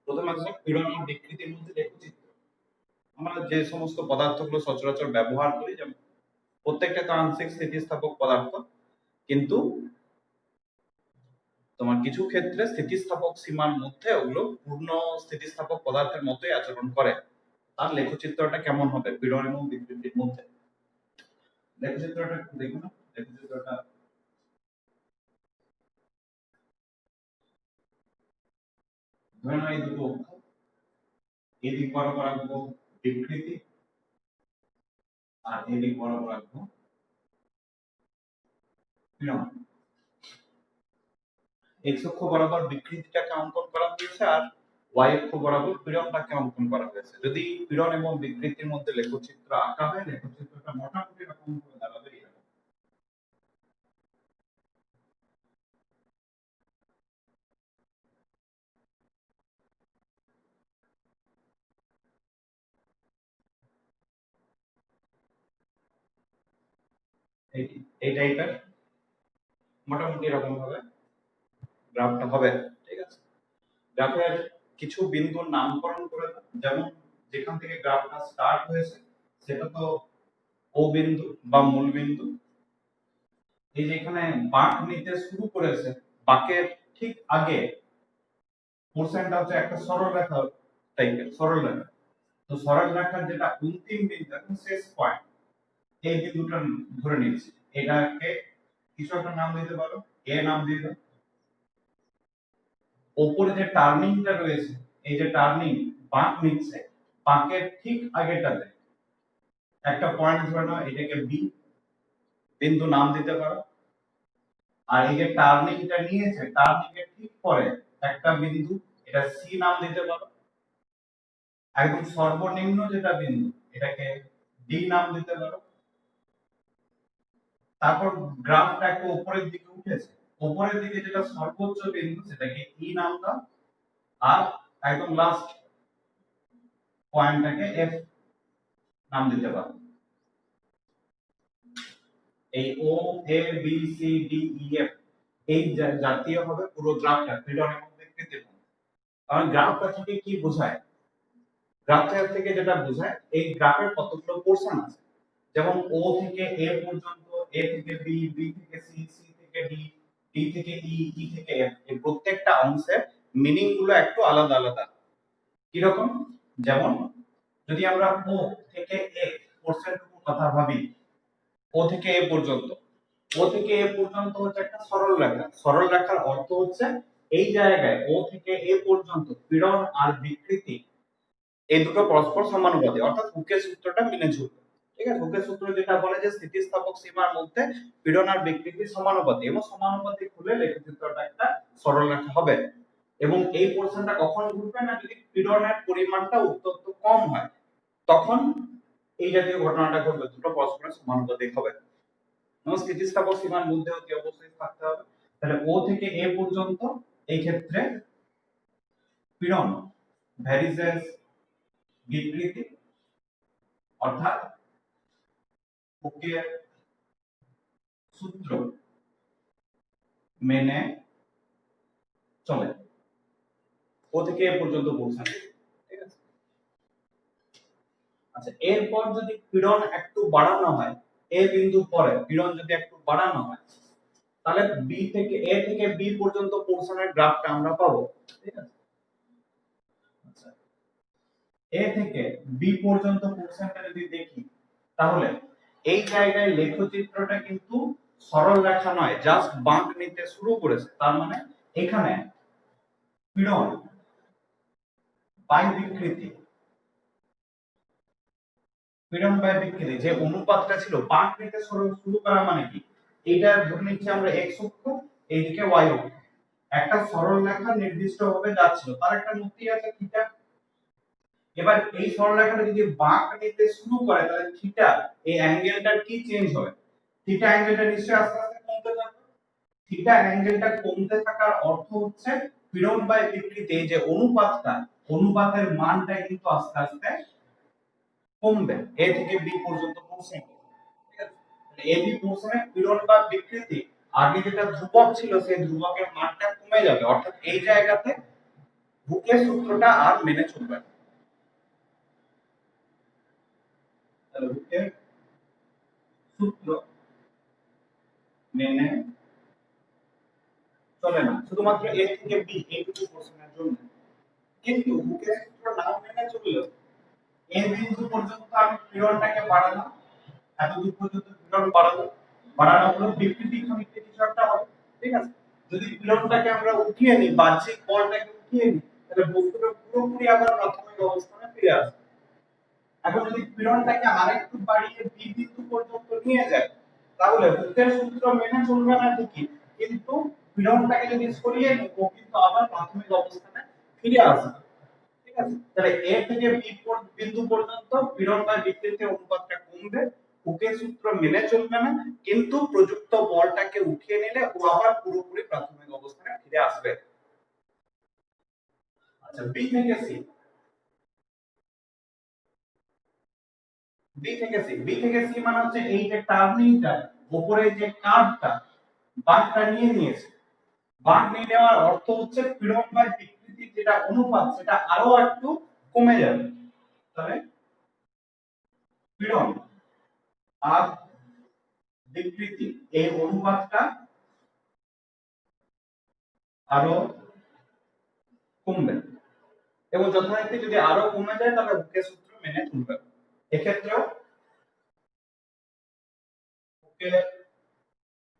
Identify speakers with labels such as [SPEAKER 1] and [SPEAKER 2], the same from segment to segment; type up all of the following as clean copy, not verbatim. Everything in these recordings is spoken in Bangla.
[SPEAKER 1] প্রথমে আসবে পীড়ন ও বিকৃতির মধ্যে লেখচিত্র। আমরা যে সমস্ত পদার্থগুলো সচরাচর ব্যবহার করি, যেমন প্রত্যেকটা তো আংশিক স্থিতিস্থাপক পদার্থ, কিন্তু তোমার কিছু ক্ষেত্রে স্থিতিস্থাপক সীমার মধ্যে ওগুলো পূর্ণ স্থিতিস্থাপক পদার্থের মতোই আচরণ করে। তার লেখচিত্রটা কেমন হবে পীড়ন এবং বিকৃতির মধ্যে? লেখচিত্রটা একটু দেখুন। লেখচিত্রটা ধরে নাও এই দুটো অক্ষ, এদিক বরাবর আঁকবো বিকৃতি আর এদিক বরাবর আঁকবো পীড়ন। এক্স অক্ষ বরাবর বিকৃতিটাকে অঙ্কন করা হয়েছে আর ওয়াই অক্ষ বরাবর পীড়নটাকে অঙ্কন করা হয়েছে। যদি পীড়ন এবং বিকৃতির মধ্যে লেখচিত্র আঁকা হয়, লেখচিত্রটা মোটামুটি এরকম ভাবে দাঁড়াবে। এই টাইপের মোটামুটি এরকম ভাবে গ্রাফটা হবে। ঠিক আছে, গ্রাফের কিছু বিন্দুর নামকরণ করে দাও। যেমন যেখান থেকে গ্রাফটা স্টার্ট হয়েছে সেটা তো ও বিন্দু বা মূল বিন্দু। এই যে এখানে বাঁক নিতে শুরু করেছে, বাঁকের ঠিক আগে পোরশনটা হচ্ছে একটা সরল রেখা টাইপের সরল রেখা। তো সরল রেখার যেটা অন্তিম বিন্দু এবং শেষ পয়েন্ট, এই বিন্দুটা ধরে নিচ্ছি, এটাকে কিছু একটা নাম দিতে পারো, এ নাম দিয়ে দাও। ওপরে যে টার্নিংটা রয়েছে, এই যে টার্নিং বাঁক নিচ্ছে, বাঁকের ঠিক আগেটাতে একটা পয়েন্ট ধরে নাও, এটাকে বি বিন্দু নাম দিতে পারো। আর এই যে টার্নিংটা নিয়েছে, টার্নিং এর ঠিক পরে একটা বিন্দু, এটা সি নাম দিতে পারো। একদম সর্বনিম্ন যেটা বিন্দু, এটাকে ডি নাম দিতে পারো। তারপর গ্রাফটা একটু উপরের দিকে উঠেছে, উপরের দিকে যেটা সর্বোচ্চ বিন্দু সেটাকে ই নাম দাও। আর একদম লাস্ট পয়েন্টটাকে এফ নাম দিতে পারো। এই ও A B C D E F এই জাতীয় হবে পুরো গ্রাফটা পীড়ন এবং বিকৃতির মধ্যে। কারণ গ্রাফটা থেকে কি বোঝায়? গ্রাফটা থেকে যেটা বোঝায়, এই গ্রাফের কতগুলো পোরশন আছে। যেমন ও থেকে এ পর্যন্ত, এ থেকে বি, বি থেকে সি, সি থেকে ডি, ডি থেকে ই, ই থেকে এফ, এই প্রত্যেকটা অংশের মিনিং গুলো একটু আলাদা আলাদা। কি রকম? যেমন যদি আমরা ও থেকে এ পোরশনটুকু কথা ভাবি, ও থেকে এ পর্যন্ত, ও থেকে এ পর্যন্ত হচ্ছে একটা সরল রেখা। সরল রেখার অর্থ হচ্ছে এই জায়গায় ও থেকে এ পর্যন্ত পীড়ন আর বিকৃতি এই দুটো পরস্পর সমানুপাতিক, অর্থাৎ হুকের সূত্রটা মেনে চলবে। ঠিক আছে, হুকের সূত্র যেটা বলে যে স্থিতিস্থাপক সীমার মধ্যে পীড়ন আর বিকৃতি সমানুপাতিক, এবং সমানুপাতিক হলে লেখচিত্রটা একটা সরল রেখা হবে। এবং এই পোরশনটা কখন ঘটবে না, যদি পীড়নের পরিমাণটা অত্যন্ত কম হয়, তখন এই জাতীয় ঘটনাটা ঘটবে, দুটো পরস্পর সমানুপাতিক হবে। এবং স্থিতিস্থাপক সীমার মধ্যে অতি অবশ্যই থাকতে হবে। তাহলে ও থেকে এ পর্যন্ত এই ক্ষেত্রে পীড়ন ভ্যারিজেস বিকৃতি, অর্থাৎ হুকের সূত্র মেনে চলে। ও থেকে এ পর্যন্ত পৌঁছানো। ঠিক আছে, আচ্ছা এরপর যদি পীড়ন একটু বাড়ানো হয়, এ বিন্দু পরে পীড়ন যদি একটু বাড়ানো হয়, তাহলে বি থেকে এ থেকে বি পর্যন্ত পোরশনের গ্রাফটা আমরা পাবো। ঠিক আছে, আচ্ছা এ থেকে বি পর্যন্ত পোরশনটা যদি দেখি, তাহলে এই জায়গায় লেখচিত্রটা কিন্তু সরল রেখা নয়, জাস্ট বাঁক নিতে শুরু করেছে। তার মানে এখানে পীড়ন বাই বিকৃতি, পীড়ন বাই বিকৃতি যে অনুপাতটা ছিল, বাঁক নিতে শুরু করা মানে কি, এটা ধরে নিচ্ছি আমরা এক্স অক্ষ, এইদিকে ওয়াই অক্ষ, একটা সরল রেখা নির্দিষ্টভাবে যাচ্ছিল, তার একটা নতি আছে থিটা। এবার এই সরলরেখাটা যদি বাঁক নিতে শুরু করে, তাহলে থিটা এই অ্যাঙ্গেলটা কি চেঞ্জ হবে? থিটা অ্যাঙ্গেলটা নিশ্চয়ই আস্তে আস্তে কমতে থাকবে। থিটা অ্যাঙ্গেলটা কমতে থাকার অর্থ হচ্ছে পীড়ন বাই বিকৃতি যে অনুপাতটা, অনুপাতের মানটা কিন্তু আস্তে আস্তে কমবে এ থেকে বি পর্যন্ত পৌঁছে। ঠিক আছে, এ বি পৌঁছায় পীড়ন বা বিকৃতি আগে যেটা ধ্রুবক ছিল সেই ধ্রুবকের মানটা কমে যাবে, অর্থাৎ এই জায়গাতে হুকের সূত্রটা আর মেনে চলবে না। তাহলে হুকের সূত্র মেনে চলে না, শুধুমাত্র এ থেকে বি এইটুকু কোশ্চেনের জন্য। কিন্তু হুকের সূত্র নাও মেনে চললেও এ বিন্দু পর্যন্ত আমি পীড়নটাকে বাড়ালাম, এত দূর পর্যন্ত পীড়ন বাড়ালাম, বাড়ানো হলো বিকৃতি খানিকটা কিছু একটা হবে, ঠিক আছে। যদি পীড়নটাকে আমরা উঠিয়ে নিই, বাহ্যিক বলটাকে উঠিয়ে নিই, তাহলে বস্তুটা পুরোপুরি আবার প্রাথমিক অবস্থানে ফিরে আসবে। এখন যদি পীড়নটাকে আরেকটু বাড়িয়ে বি বিন্দু পর্যন্ত নিয়ে যায়, তাহলে হুকের সূত্র মেনে চলবে না ঠিকই, কিন্তু পীড়নটাকে যদি সরিয়ে নিই, ও কিন্তু আবার প্রাথমিক অবস্থানে ফিরে আসবে, ঠিক আছে। তাহলে এ থেকে বি বিন্দু পর্যন্ত পীড়ন বা বিকৃতির অনুপাতটা কমবে, হুকের সূত্র মেনে চলবে না, কিন্তু প্রযুক্ত বলটাকে উঠিয়ে নিলে ও আবার পুরোপুরি প্রাথমিক অবস্থানে ফিরে আসবে। আচ্ছা, বি থেকে সি, বি থেকে সি মানে হচ্ছে এই যে টার্নিংটা, উপরে যে কার্ভটা, বাঁকটা নিয়ে নিয়েছে। বাঁক নিয়ে নেওয়ার অর্থ হচ্ছে পীড়ন বা বিকৃতির যেটা অনুপাত সেটা আরো একটু কমে যাবে। তাহলে পীড়ন আর বিকৃতি এই অনুপাতটা আরো কমবে, এবং যথারীতি যদি আরো কমে যায় তাহলে হুকের সূত্র মেনে চলবে। এক্ষেত্রেও হুকের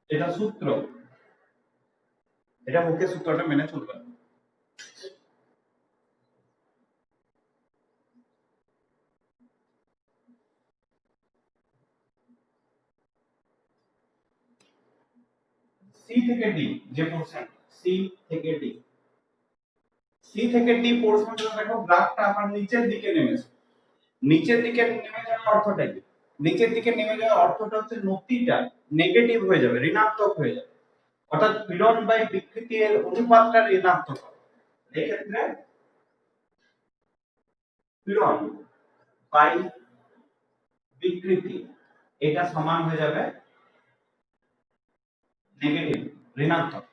[SPEAKER 1] যেটা সূত্র, এটা হুকের সূত্রটা মেনে চলবে। সি থেকে ডি যে পোরশন, সি থেকে ডি, সি থেকে ডি পোরশনটা দেখো গ্রাফটা আমার নিচের দিকে নেমেছে। নিচের দিকে নেমে যাওয়ার অর্থটা কি? নিচের দিকে নেমে যাওয়ার অর্থটা হচ্ছে নতিটা নেগেটিভ হয়ে যাবে, ঋণাত্মক হয়ে যাবে, অর্থাৎ পীড়ন বাই বিকৃতির অনুপাতটা ঋণাত্মক হবে। এই ক্ষেত্রে পীড়ন বাই বিকৃতি এটা সমান হয়ে যাবে নেগেটিভ, ঋণাত্মক।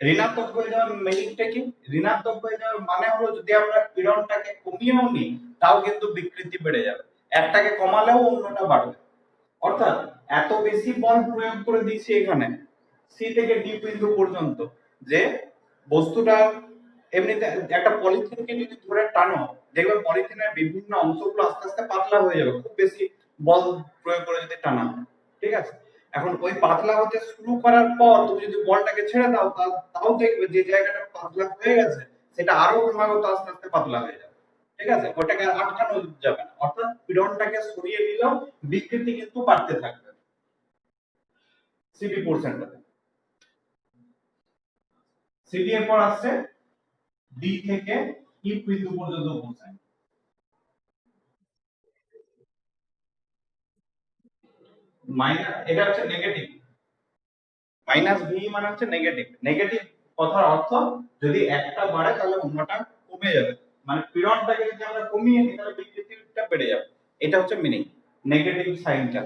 [SPEAKER 1] ঋণাত্মক হয়ে যাওয়ার মিনিংটা কি? ঋণাত্মক হয়ে যাওয়ার মানে হলো যদি আমরা পীড়নটাকে কমিয়েও নিই তাও কিন্তু বিকৃতি বেড়ে যাবে, একটাকে কমালেও অন্যটা বাড়বে। অর্থাৎ এত বেশি বল প্রয়োগ করে দিয়েছি এখানে সি থেকে ডি বিন্দু পর্যন্ত যে বস্তুটা, এমনিতে একটা পলিথিনকে যদি ধরে টানো দেখবে পলিথিনের বিভিন্ন অংশগুলো আস্তে আস্তে পাতলা হয়ে যাবে, খুব বেশি বল প্রয়োগ করে যদি টানা হয়, ঠিক আছে। এখন ওই পাতলা হতে শুরু করার পর তুমি যদি বলটাকে ছেড়ে দাও তাও দেখবে যে জায়গাটা পাতলা হয়ে গেছে সেটা আরো ক্রমাগত আস্তে আস্তে পাতলা হয়ে যাবে, ঠিক আছে, ওটাকে আর আটকানো যাবে না। অর্থাৎ পীড়নটাকে সরিয়ে দিলেও বিকৃতি কিন্তু বাড়তে থাকবে সিবি পোরশনটাতে। সিবি এর পর আসছে ডি থেকে ই বিন্দু পর্যন্ত পৌঁছায়, মাইনাস এটা হচ্ছে নেগেটিভ, মাইনাস ভি মানে হচ্ছে নেগেটিভ। নেগেটিভ কথার অর্থ যদি একটা বাড়ে তাহলে অন্যটা কমে যাবে, মানে পীড়নটাকে যদি আমরা কমিয়ে দিই তাহলে বিকৃতিটা বেড়ে যাবে, এটা হচ্ছে মিনিং নেগেটিভ সাইনটা।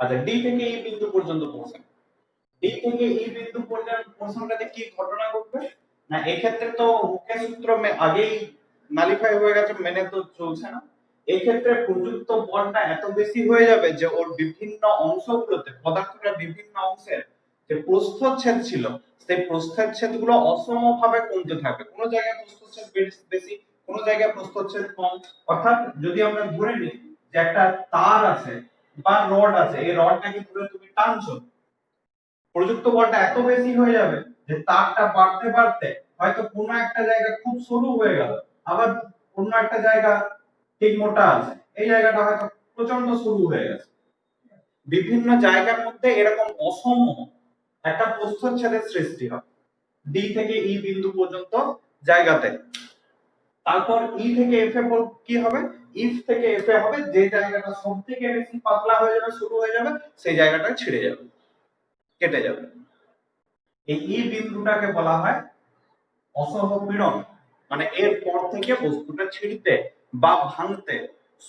[SPEAKER 1] আচ্ছা, ডি থেকে ই বিন্দু পর্যন্ত পৌঁছায়, ডি থেকে ই বিন্দু পর্যন্ত পৌঁছানোটাতে কি ঘটনা ঘটবে না, এক্ষেত্রে তো হুকের সূত্র আগেই নালিফাই হয়ে গেছে, মেনে তো চলছে না। এই ক্ষেত্রে প্রযুক্ত বলটা এত বেশি হয়ে যাবে যে ওর বিভিন্ন অংশগুলোতে, পদার্থটার বিভিন্ন অংশের যে প্রস্থচ্ছেদ ছিল সেই প্রস্থচ্ছেদ গুলো অসমভাবে কমতে থাকবে, কোনো জায়গায় প্রস্থচ্ছেদ বেশি, কোনো জায়গায় প্রস্থচ্ছেদ কম। অর্থাৎ যদি আমরা ধরে নিই যে একটা তার আছে বা রড আছে, এই রডটাকে ধরে তুমি টানছো, প্রযুক্ত বলটা এত বেশি হয়ে যাবে যে তারটা বাড়তে বাড়তে হয়তো কোনো একটা জায়গা খুব সরু হয়ে গেল, আবার অন্য একটা জায়গা ঠিক মোটা আছে, এই জায়গাটা হয়তো প্রচন্ড সরু হয়ে গেছে। বিভিন্ন জায়গার মধ্যে এরকম অসম একটা প্রস্থচ্ছেদের সৃষ্টি হয় ডি থেকে ই বিন্দু পর্যন্ত জায়গাতে। তারপর ই থেকে এফ এ কি হবে, ইফ থেকে এফ এ হবে যে জায়গাটা সবথেকে বেশি পাতলা হয়ে যাবে, শুরু হয়ে যাবে, সেই জায়গাটা ছিঁড়ে যাবে, কেটে যাবে। এই ই বিন্দুটাকে বলা হয় অসহপীড়ন, মানে এর পর থেকে বস্তুটা ছিঁড়তে বা ভাঙতে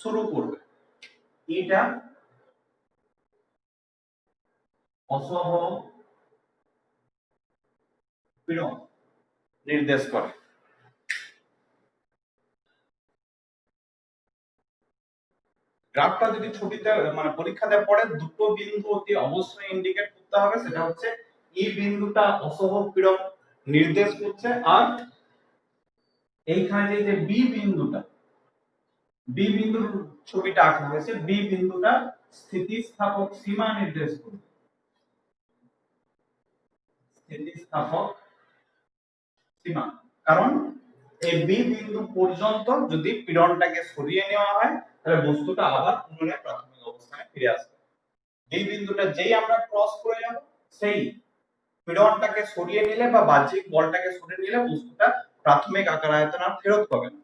[SPEAKER 1] শুরু করবে, এটা অসহপীড়ন। পীড়ন নির্দেশ করে। গ্রাফটা যদি ছবিতে মানে পরীক্ষাতে পড়ে দুটো বিন্দু অতি অবশ্যই ইন্ডিকেট করতে হবে, সেটা হচ্ছে ই বিন্দুটা অসহগ পীড়ন নির্দেশ করছে, আর এইখানে যে বি বিন্দুটা, বি বিন্দুর ছবিটা আঁকা হয়েছে, বি বিন্দুটা স্থিতিস্থাপক সীমা নির্দেশ করবে, স্থিতিস্থাপক সীমা। কারণ এই বি বিন্দু পর্যন্ত যদি পীড়নটাকে সরিয়ে নেওয়া হয় তাহলে বস্তুটা আবার পুনরায় প্রাথমিক অবস্থানে ফিরে আসবে। বি বিন্দুটা যেই আমরা ক্রস করে যাব, সেই পীড়নটাকে সরিয়ে নিলে বা বাহ্যিক বলটাকে সরিয়ে নিলে বস্তুটা প্রাথমিক আকার আয়তন আর ফেরত পাবে না।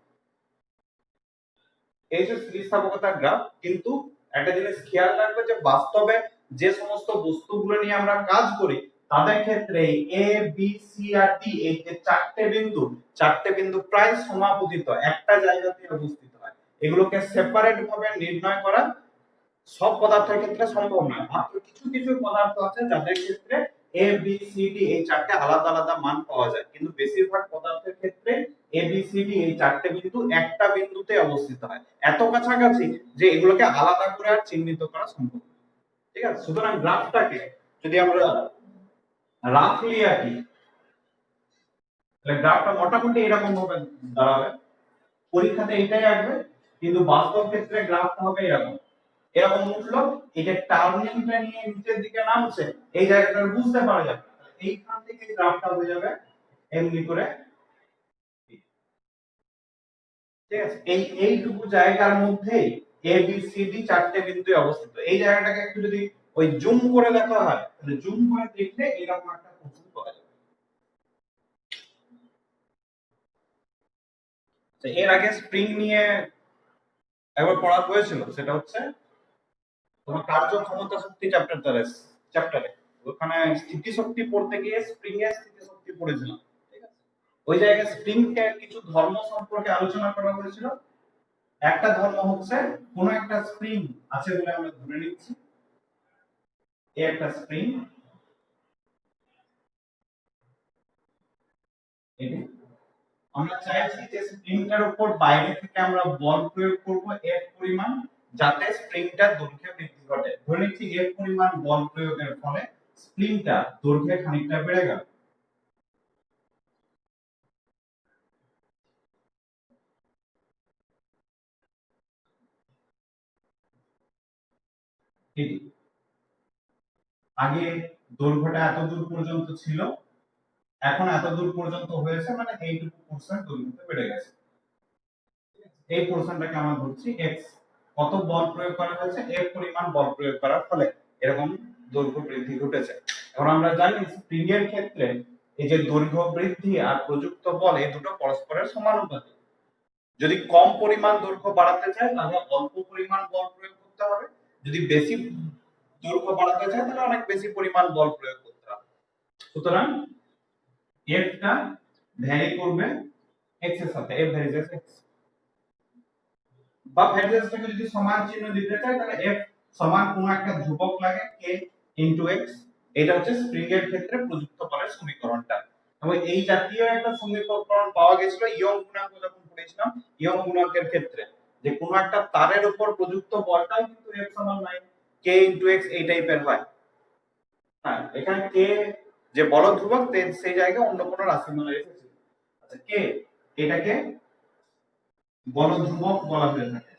[SPEAKER 1] এই যে স্থিতিস্থাপকতার গ্রাফ, কিন্তু একটা জিনিস খেয়াল রাখবে যে বাস্তবে যে সমস্ত বস্তুগুলো নিয়ে আমরা কাজ করি তাদের ক্ষেত্রে এ বি সি আর ডি এই যে চারটে বিন্দু প্রায় সমাপতিত একটা জায়গাতে অবস্থিত হয়। এগুলোকে সেপারেট ভাবে নির্ণয় করা সব পদার্থের ক্ষেত্রে সম্ভব নয়। মাত্র কিছু কিছু পদার্থ আছে যাদের ক্ষেত্রে এ বি সি ডি এই চারটে আলাদা আলাদা মান পাওয়া যায়, কিন্তু বেশিরভাগ পদার্থের ক্ষেত্রে এ বি সি ডি এই চারটে বিন্দু একটা বিন্দুতে অবস্থিত হয়, এত কাছাকাছি যে এগুলোকে আলাদা করে আর চিহ্নিত করা সম্ভব। ঠিক আছে, সুতরাং গ্রাফটাকে যদি আমরা রাফলি আঁকি তাহলে গ্রাফটা মোটামুটি এরকম ভাবে দাঁড়াবে। পরীক্ষাতে এটাই আসবে, কিন্তু বাস্তব ক্ষেত্রে গ্রাফটা হবে এরকম, এরকম উঠলো, এই যে টার্নিংটা নিয়ে নিচের দিকে নামছে এই জায়গাটা বুঝতে পারা যাবে, এইখান থেকে গ্রাফটা হয়ে যাবে এমনি করে। ঠিক আছে, এইটুকু জায়গার মধ্যেই এ বি সি ডি চারটে বিন্দু অবস্থিত। এই জায়গাটাকে একটু যদি ওই জুম করে দেখা হয় তাহলে জুম করে দেখলে এরকম একটা পোর্শন পাওয়া যাবে। তো এর আগে স্প্রিং নিয়ে একবার পড়া হয়েছিল, সেটা হচ্ছে তোমার কার্য ক্ষমতা শক্তি চ্যাপ্টারে ওখানে স্থিতি শক্তি পড়তে গিয়ে স্প্রিং এর স্থিতি শক্তি পড়েছিলাম। ঠিক আছে, ওই জায়গায় স্প্রিং এর কিছু ধর্ম সম্পর্কে আলোচনা করা হয়েছিল। একটা ধর্ম হচ্ছে কোন একটা স্প্রিং আছে বলে আমরা ধরে নিচ্ছি, এই একটা স্প্রিং, আমরা চাইছি যে স্প্রিংটার উপর বাইরে থেকে আমরা বল প্রয়োগ করব F পরিমাণ, যাতে স্প্রিংটার দৈর্ঘ্য বৃদ্ধি ঘটে। ধরে নিচ্ছি F পরিমাণ বল প্রয়োগের ফলে স্প্রিংটা দৈর্ঘ্যে খানিকটা বেড়ে গেল। ঠিক, আগে দৈর্ঘ্যটা এত দূর পর্যন্ত ছিল, এখন এত দূর পর্যন্ত হয়েছে, মানে এইটুকু পার্সেন্ট দৈর্ঘ্যটা বেড়ে গেছে। এই পোরশনটাকে আমরা ধরছি x, কত বল প্রয়োগ করা হয়েছে F পরিমাণ বল প্রয়োগ করার ফলে এরকম দৈর্ঘ্য বৃদ্ধি ঘটেছে। এখন আমরা জানি স্প্রিং এর ক্ষেত্রে এই যে দৈর্ঘ্য বৃদ্ধি আর প্রযুক্ত বল এই দুটো পরস্পরের সমানুপাতিক। যদি কম পরিমাণ দৈর্ঘ্য বাড়াতে চায় তাহলে অল্প পরিমাণ বল প্রয়োগ করতে হবে, যদি বেশি দৈর্ঘ্য বাড়াতে চায় তাহলে অনেক বেশি পরিমাণ বল প্রয়োগ করতে হবে। সুতরাং F টা ভ্যারি করবে x এর সাথে, F ভ্যারিজেস x, বা ভ্যারিয়েন্সটাকে যদি সমান চিহ্ন দিতে চাই তাহলে f সমান কোন একটা ধ্রুবক লাগে k ইনটু x। এটা হচ্ছে স্প্রিং এর ক্ষেত্রে প্রযুক্ত বলের সমীকরণটা। এবং এই জাতীয় একটা সমীকরণ পাওয়া গেছিল ইয়ং গুণাঙ্ক যখন পড়েছিলাম, ইয়ং গুণাঙ্কের ক্ষেত্রে যে কোন একটা তারের উপর প্রযুক্ত বলটাও কিন্তু f সমান 9 k ইনটু x এই টাইপের হয়। হ্যাঁ, এখানে k যে বল ধ্রুবক সেই জায়গায় অন্য কোনো রাশিমালা এসেছে। আচ্ছা, k এটাকে বল ধ্রুবক বলা হয়ে থাকে।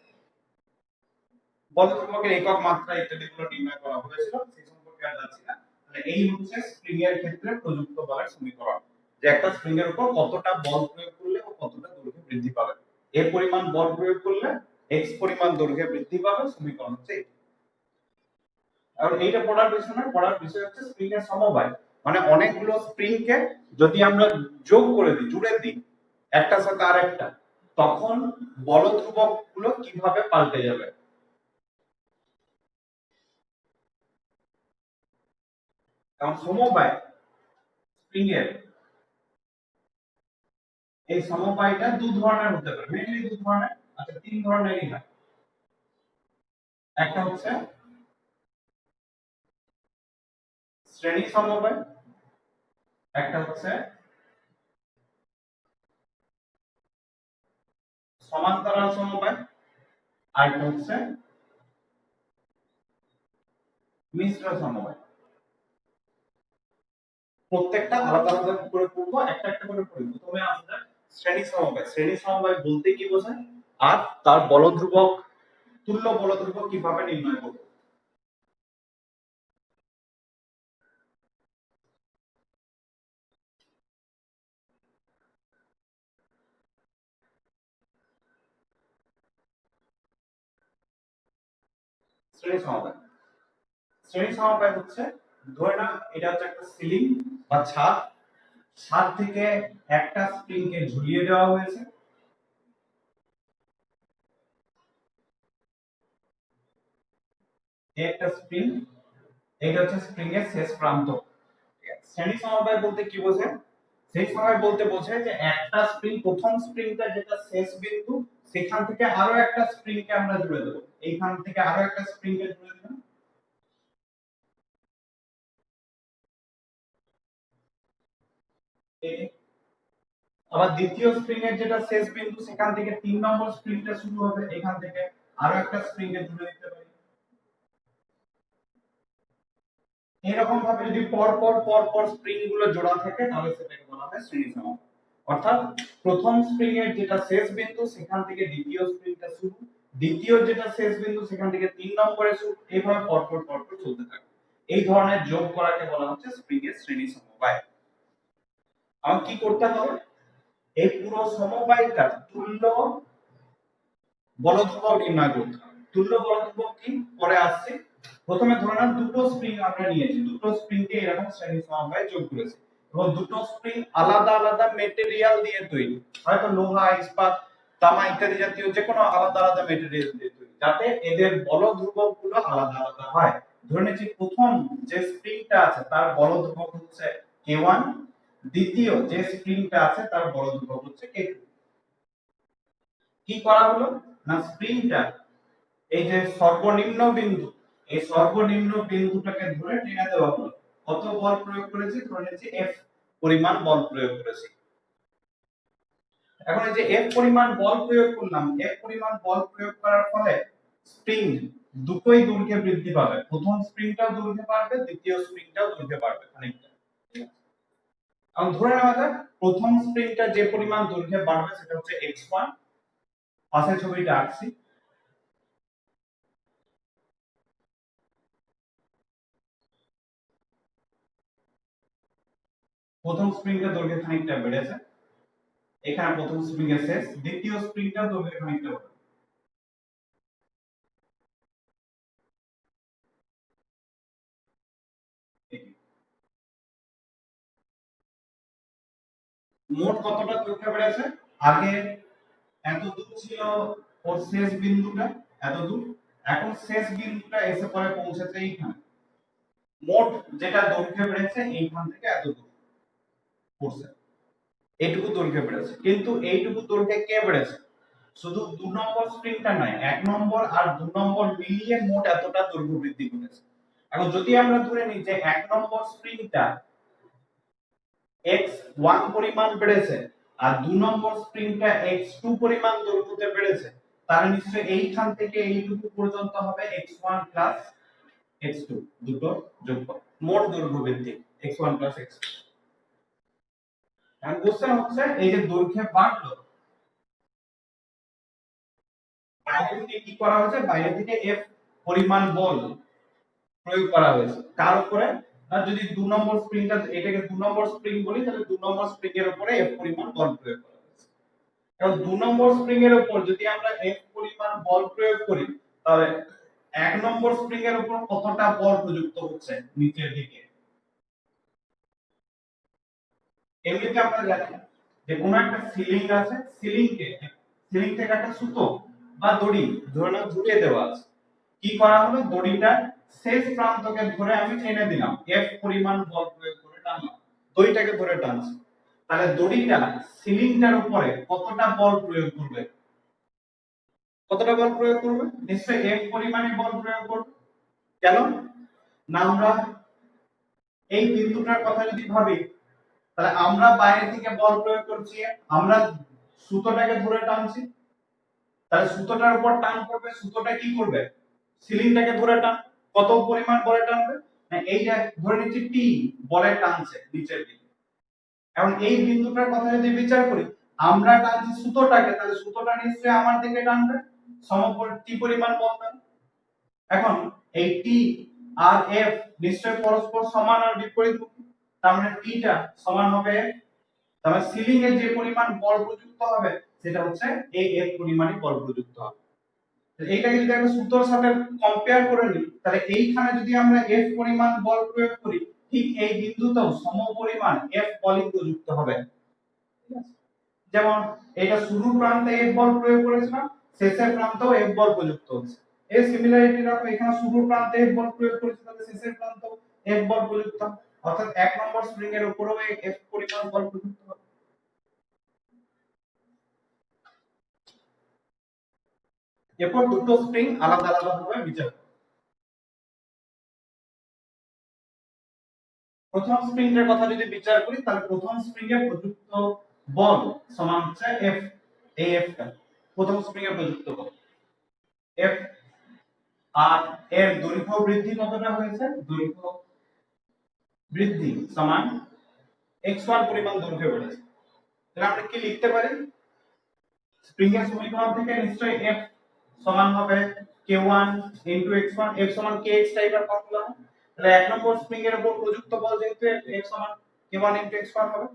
[SPEAKER 1] বল ধ্রুবকের একক মাত্রা ইত্যাদিগুলো নির্ণয় করা হয়েছিল, সেই সম্পর্কে আর যাচ্ছি না। তাহলে এই হচ্ছে স্প্রিং এর ক্ষেত্রে প্রযুক্ত বলের সমীকরণ, যে একটা স্প্রিং এর উপর কতটা বল প্রয়োগ করলে ও কতটা দৈর্ঘ্য বৃদ্ধি পাবে। এ পরিমাণ বল প্রয়োগ করলে x পরিমাণ দৈর্ঘ্য বৃদ্ধি পাবে, সমীকরণ হচ্ছে এটা। আর এইটা পড়ার বিষয় না, পড়ার বিষয় হচ্ছে স্প্রিং এর সমবায়, মানে অনেকগুলো স্প্রিং কে যদি আমরা যোগ করে দিই, জুড়ে দিই একটার সাথে আরেকটা, তখন বল ধ্রুবক গুলো কিভাবে পাল্টে যাবে। কারণ সমবায় স্প্রিং এর এই সমবায়টা দু ধরনের হতে পারে, মেইনলি দু ধরনের, আচ্ছা তিন ধরনেরই হয়। একটা হচ্ছে শ্রেণী সমবায়, একটা হচ্ছে সমান্তরাল সমবায়, আর একটা হচ্ছে মিশ্র সমবায়। প্রত্যেকটা আলাদা আলাদা করে পড়বো, একটা একটা করে পড়বো। প্রথমে আমরা শ্রেণী সমবায়। শ্রেণী সমবায় বলতে কি বোঝায় আর তার বল ধ্রুবক, তুল্য বল ধ্রুবক কিভাবে নির্ণয় করব। শ্রেণী সমবায়, শ্রেণী সমবায় হচ্ছে, ধরে না এটা হচ্ছে একটা সিলিং বা ছাদ, ছাদ থেকে একটা স্প্রিং কে ঝুলিয়ে দেওয়া হয়েছে। এই একটা স্প্রিং, এটা হচ্ছে স্প্রিং এর শেষ প্রান্ত। শ্রেণী সমবায় বলতে কি বোঝে? সেই সময় বলতে বোঝে যে একটা স্প্রিং, প্রথম স্প্রিংটা যেটা শেষ বিন্দু, সেখান থেকে আরো একটা স্প্রিং কে আমরা জুড়ে দেবো। এইখান থেকে আরো একটা স্প্রিং কে জুড়ে দিলাম। আবার দ্বিতীয় স্প্রিং এর যেটা শেষ বিন্দু, সেখান থেকে 3 নম্বর স্প্রিংটা শুরু হবে, এখান থেকে আরো একটা স্প্রিং এ জুড়ে দিতে পারি। এরকম ভাবে যদি পর পর স্প্রিং গুলো জোড়া থাকে, তাহলে সেটাকে বলা হয় শ্রেণী সমবায়। অর্থাৎ প্রথম স্প্রিং এর যেটা শেষ বিন্দু, সেখান থেকে দ্বিতীয় স্প্রিংটা শুরু, দ্বিতীয় যেটা শেষ বিন্দু, সেখান থেকে 3 নম্বরে শুরু, এইভাবে পর পর চলতে থাকে। এই ধরনের যোগ করাকে বলা হচ্ছে স্প্রিং এর শ্রেণী সমবায়। আর কি করতে হবে? এই পুরো সমবায়টা তুল্য বল ধ্রুবক নির্ণয় করতে হবে। তুল্য বল ধ্রুবক কি পরে আসছে। প্রথমে ধরে নাও দুটো স্প্রিং আমরা নিয়েছি, দুটো স্প্রিং কে এরকম শ্রেণী সমবায়ে যোগ করেছি, এবং দুটো স্প্রিং আলাদা আলাদা মেটেরিয়াল দিয়ে তৈরি, হয়তো লোহা, ইস্পাত, তামা ইত্যাদি জাতীয় যে কোনো আলাদা আলাদা মেটেরিয়াল দিয়ে তৈরি, যাতে এদের বল ধ্রুবক গুলো আলাদা আলাদা হয়। ধরে নিচ্ছি প্রথম যে স্প্রিংটা আছে তার বল ধ্রুবক হচ্ছে k1, দ্বিতীয় যে স্প্রিংটা আছে তার বল ধ্রুবক হচ্ছে k2। কি করা হলো না, স্প্রিংটা এই যে সর্বনিম্ন বিন্দু, এই সর্বনিম্ন বিন্দুটাকে ধরে টেনে দেওয়া হলো। কত বল প্রয়োগ করেছি? ধরে নিচ্ছি F পরিমাণ বল প্রয়োগ করেছি। এখন এই যে F পরিমাণ বল প্রয়োগ করলাম, F পরিমাণ বল প্রয়োগ করার ফলে স্প্রিং দুটোই দৈর্ঘ্যে বৃদ্ধি পাবে। প্রথম স্প্রিংটাও দৈর্ঘ্যে বাড়বে, দ্বিতীয় স্প্রিংটাও দৈর্ঘ্যে বাড়বে খানিকটা। এখন ধরে নেওয়া যাক প্রথম স্প্রিংটা যে পরিমাণ দৈর্ঘ্যে বাড়বে সেটা হচ্ছে x1। পাশে ছবিটা আঁকছি। প্রথম স্প্রিংটা দৈর্ঘ্যে খানিকটা বেড়েছে, এখানে প্রথম স্প্রিং এর শেষ, দ্বিতীয় স্প্রিংটা দৈর্ঘ্যে খানিকটা বাড়বে। মোট কতটা দৈর্ঘ্য বেড়েছে? আগে এত দূর ছিল ওর শেষ বিন্দুটা, এত দূর, এখন শেষ বিন্দুটা এসে পরে পৌঁছেছে এইখানে। মোট যেটা দৈর্ঘ্য বেড়েছে এইখান থেকে এত দূর পড়ছে, এইটুকু দৈর্ঘ্য বেড়েছে। কিন্তু এইটুকু দৈর্ঘ্যে কে বেড়েছে? শুধু 2 নম্বর স্প্রিংটা নয়, 1 নম্বর আর 2 নম্বর মিলিয়ে মোট এতটা দৈর্ঘ্য বৃদ্ধি করেছে। এখন যদি আমরা ধরে নিই যে 1 নম্বর স্প্রিংটা x1 পরিমাণ বেড়েছে আর 2 নম্বর স্প্রিংটা x2 পরিমাণ দৈর্ঘ্যতে বেড়েছে, তাহলে নিশ্চয়ই এইখান থেকে এইটুকু পর্যন্ত হবে x1 প্লাস x2, দুটো যোগফল, মোট দৈর্ঘ্য বৃদ্ধি x1 প্লাস x2। এখন কোশ্চেন হচ্ছে এই যে দৈর্ঘ্য বাড়লো, বাইরে থেকে কি করা হয়েছে? বাইরে থেকে f পরিমাণ বল প্রয়োগ করা হয়েছে কার উপরে? না, যদি 2 নম্বর স্প্রিংটা, এটাকে 2 নম্বর স্প্রিং বলি, তাহলে 2 নম্বর স্প্রিং এর উপরে f পরিমাণ বল প্রয়োগ করা হয়েছে। কারণ 2 নম্বর স্প্রিং এর উপর যদি আমরা f পরিমাণ বল প্রয়োগ করি, তাহলে 1 নম্বর স্প্রিং এর উপর কতটা বল প্রযুক্ত হচ্ছে নিচের দিকে? এমনিতে আমরা জানি যে কোন একটা সিলিং আছে, সিলিং থেকে একটা সুতো বা দড়ি ধরে নাও ঝুলিয়ে দেওয়া আছে। কি করা হলো? দড়িটা শেষ প্রান্তকে ধরে আমি টেনে দিলাম, F পরিমাণ বল প্রয়োগ করে টানলাম, দড়িটাকে ধরে টানছি। তাহলে দড়িটা সিলিংটার উপরে কতটা বল প্রয়োগ করবে? কতটা বল প্রয়োগ করবে? নিশ্চয়ই F পরিমাণে বল প্রয়োগ করবে। কেন না, আমরা এই বিন্দুটার কথা যদি ভাবি, তাহলে আমরা বাইরে থেকে বল প্রয়োগ করছি, আমরা সুতোটাকে ধরে টানছি, তাহলে সুতোটার উপর টান পড়বে, সুতোটা কি করবে, সিলিংটাকে ধরে টান, কত পরিমাণ বলে টানবে, এই যে ধরে নিচ্ছি টি বলে টানছে নিচের দিকে। এখন এই বিন্দুটার কথা যদি বিচার করি, আমরা টানছি সুতোটাকে, তাহলে সুতোটা নিশ্চয়ই আমার দিকে টানবে, টি পরিমাণ বল দেন। এখন এই টি আর এফ নিশ্চয়ই পরস্পর সমান আর বিপরীতমুখী, তার মানে টিটা সমান হবে, তাহলে সিলিং এ যে পরিমাণ বল প্রযুক্ত হবে সেটা হচ্ছে এই এফ পরিমাণই বল প্রযুক্ত হবে। এইটাকে যদি আমরা সুতোর সাথে কম্পেয়ার করে নিই, তাহলে এইখানে যদি আমরা এফ পরিমাণ বল প্রয়োগ করি, ঠিক এই বিন্দুতেও সমপরিমাণ এফ বলই প্রযুক্ত হবে। ঠিক আছে, যেমন এটা শুরুর প্রান্তে এফ বল প্রয়োগ করেছিলাম, শেষের প্রান্তেও এফ বল প্রযুক্ত হচ্ছে। এই সিমিলারিটি রাখো, এখানে শুরুর প্রান্তে এফ বল প্রয়োগ করেছি, তাহলে শেষের প্রান্তেও এফ বল প্রযুক্ত হবে, অর্থাৎ এক নম্বর স্প্রিং এর উপরেও এফ পরিমাণ বল প্রযুক্ত হবে। এরপর দুটো স্প্রিং আলাদা আলাদা ভাবে বিচার। প্রথম স্প্রিং এর কথা যদি বিচার করি, তাহলে প্রথম স্প্রিং এর প্রযুক্ত বল সমান হচ্ছে এফ, এই এফ টা প্রথম স্প্রিং এর প্রযুক্ত বল এফ, আর এর দৈর্ঘ্য বৃদ্ধি কতটা হয়েছে, দৈর্ঘ্য বৃদ্ধি সমান x1 পরিমাণ দৈর্ঘ্য বেড়েছে। তাহলে আমরা কি লিখতে পারি, স্প্রিং এর সমীকরণ থেকে নিশ্চয়ই F সমান হবে k1 x1, F সমান kx টাইপের ফর্মুলা। তাহলে এক নম্বর স্প্রিং এর উপর প্রযুক্ত বল যেহেতু F সমান k1 x1 হবে।